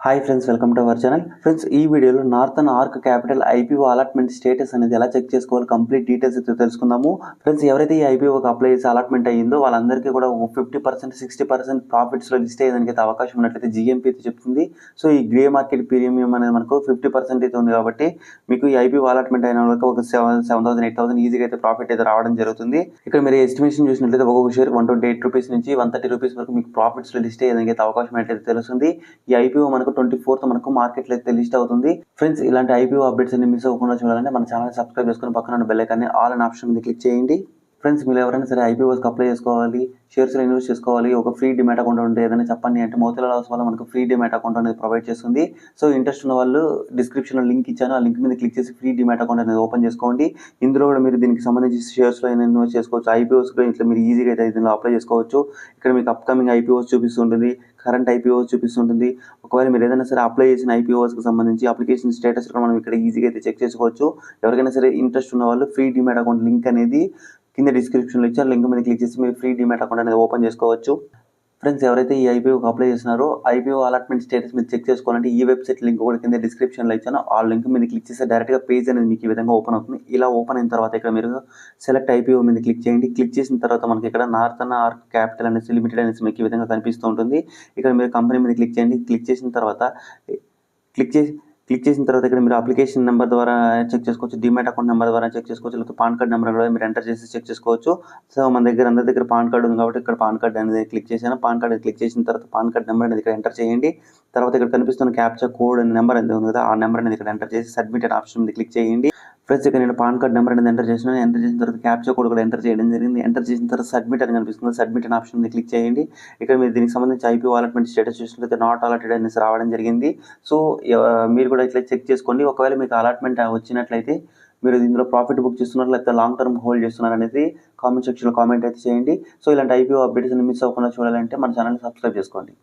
Hi friends, welcome to our channel. Friends, ఈ వీడియోలో northern arc capital IPO allotment status అనేది ఎలా check చేసుకోవాలి, కంప్లీట్ డీటెయిల్స్ అయితే తెలుసుకుందాము. ఫ్రెండ్స్, ఎవరైతే ఈ ఐపీఓకి అప్లై చేసి అలాట్మెంట్ అయ్యిందో వాళ్ళందరికీ కూడా 50%, 60% ప్రాఫిట్స్లో లిస్ట్ అయ్యేదానికి అయితే అవకాశం ఉన్నట్లయితే జీఎంపీ అయితే చెప్తుంది. సో ఈ గ్రే మార్కెట్ ప్రీమియం అనేది మనకు 50% అయితే ఉంది కాబట్టి మీకు ఈ ఐపీఓ అలాట్మెంట్ అయిన వాళ్ళకి ఒక 7,000, 8,000 ఈజీగా అయితే ప్రాఫిట్ అయితే రావడం జరుగుతుంది. ఇక్కడ మీరు ఎస్టిమేషన్ చూసినట్లయితే ఒక్కొక్క షేర్ 128 రూపీస్ నుంచి 130 రూపీస్ వరకు మీకు ప్రాఫిట్స్లో లిస్ట్ అయ్యేదానికి అయితే అవకాశం అయితే తెలుస్తుంది. ఈ ఐపీఓ మనకు 24th మనకు మార్కెట్లో అయితే లిస్ట్ అవుతుంది. ఫ్రెండ్స్, ఇలాంటి ఐపీఓ అప్డేట్స్ అన్ని మిస్ అవ్వకుండా చూడాలంటే మన ఛానల్ సబ్స్క్రైబ్ చేసుకుని పక్కన బెల్ ఐకాన్ని ఆల్ అనే ఆప్షన్ మీద క్లిక్ చేయండి. ఫ్రెండ్స్, మీరు ఎవరైనా సరే ఐపీఓస్కి అప్లై చేసుకోవాలి, షేర్స్లో ఇన్వెస్ట్ చేసుకోవాలి, ఒక ఫ్రీ డిమాట్ అకౌంట్ ఉంటే ఏదైనా చెప్పండి అంటే మోతిలాల్ హౌస్ వల్ల మనకు ఫ్రీ డిమాట్ అకౌంట్ అనేది ప్రొవైడ్ చేస్తుంది. సో ఇంట్రెస్ట్ ఉన్న వాళ్ళు డిస్క్రిప్షన్లో లింక్ ఇచ్చాను, ఆ లింక్ మీద క్లిక్ చేసి ఫ్రీ డిమాట్ అకౌంట్ అనేది ఓపెన్ చేసుకోండి. ఇందులో కూడా మీరు దీనికి సంబంధించి షేర్స్లో అయినా ఇన్వెస్ట్ చేసుకోవచ్చు, ఐపీఓస్ కూడా ఇట్లా మీరు ఈజీగా అయితే దీనిలో అప్లై చేసుకోవచ్చు. ఇక్కడ మీకు అప్కమింగ్ ఐపీఓస్ చూపిస్తుంటుంది, కరెంట్ ఐపీఓస్ చూపిస్తుంటుంది. ఒకవేళ మీరు ఏదైనా సరే అప్లై చేసిన ఐపీఓస్కి సంబంధించి అప్లికేషన్ స్టేటస్ కూడా మనం ఇక్కడ ఈజీగా అయితే చెక్ చేసుకోవచ్చు. ఎవరికైనా సరే ఇంట్రెస్ట్ ఉన్న వాళ్ళు ఫ్రీ డిమాట్ అకౌంట్ లింక్ అనేది కింద డిస్క్రిప్షన్లో ఇచ్చారు, లింక్ మీద క్లిక్ చేసి మీరు ఫ్రీ డిమాట్ అకౌంట్ అనేది ఓపెన్ చేసుకోవచ్చు. ఫ్రెండ్స్, ఎవరైతే ఈ ఐపీఓకి అప్లై చేస్తున్నారో ఐపీఓ అలాట్మెంట్ స్టేటస్ మీద చెక్ చేసుకోవాలంటే ఈ వెబ్సైట్ లింక్ కూడా కింద డిస్క్రిప్షన్లో ఇచ్చాను, ఆ లింక్ మీద క్లిక్ చేస్తే డైరెక్ట్గా పేజ్ అనేది మీకు ఈ విధంగా ఓపెన్ అవుతుంది. ఇలా ఓపెన్ అయిన తర్వాత ఇక్కడ మీరు సెలెక్ట్ ఐపీఓ మీద క్లిక్ చేయండి. క్లిక్ చేసిన తర్వాత మనకి ఇక్కడ నార్థన్ ఆర్క్ క్యాపిటల్ అనేసి లిమిటెడ్ అనేసి మీకు ఈ విధంగా కనిపిస్తూ ఉంటుంది. ఇక్కడ మీరు కంపెనీ మీద క్లిక్ చేయండి. క్లిక్ చేసిన తర్వాత ఇక్కడ మీరు అప్లికేషన్ నెంబర్ ద్వారా చెక్ చేసుకోవచ్చు, డిమాట్ అకౌంట్ నెంబర్ ద్వారా చెక్ చేసుకోవచ్చు, లేకపోతే పాన్ కార్డ్ నెంబర్ కూడా మీరు ఎంటర్ చేసి చెక్ చేసుకోవచ్చు. సో మన దగ్గర అందరి దగ్గర పాన్ కార్డ్ ఉంది కాబట్టి ఇక్కడ పాన్ కార్డ్ అనేది క్లిక్ చేశాను. పాన్ కార్డ్ క్లిక్ చేసిన తర్వాత పాన్ కార్డ్ నెంబర్ అనేది ఇక్కడ ఎంటర్ చేయండి. తర్వాత ఇక్కడ కనిపిస్తున్న క్యాప్చా కోడ్ అనే నెంబర్ అనేది ఉంది కదా, ఆ నెంబర్ అనేది ఇక్కడ ఎంటర్ చేసి సబ్మిట్ అనే ఆప్షన్ మీద క్లిక్ చేయండి. ఫ్రెండ్స్, ఇక్కడ నేను పాన్ కార్డ్ నెంబర్ అనేది ఎంటర్ చేసిన తర్వాత క్యాప్చా కోడ్ కూడా ఎంటర్ చేయడం జరిగింది. ఎంటర్ చేసిన తర్వాత సబ్మిట్ అని కనిపిస్తుంది, సబ్మిట్ అనే ఆప్షన్ మీద క్లిక్ చేయండి. ఇక్కడ మీరు దీనికి సంబంధించి ఐపీఓ అలాట్మెంట్ స్టేటస్ చూసినట్లయితే నాట్ అలాటెడ్ అనేసి రావడం జరిగింది. సో మీరు కూడా ఇట్లా చెక్ చేసుకోండి. ఒకవేళ మీకు అలాట్మెంట్ వచ్చినట్లయితే మీరు ఇందులో ప్రాఫిట్ బుక్ చేస్తున్నారు లేకపోతే లాంగ్ టర్మ్ హోల్డ్ చేస్తున్నారు అనేది కామెంట్ సెక్షన్లో కామెంట్ అయితే చేయండి. సో ఇలాంటి ఐపీఓ అప్డేట్స్ మిస్ అవ్వకుండా చూడాలంటే మన ఛానల్ సబ్స్క్రైబ్ చేసుకోండి.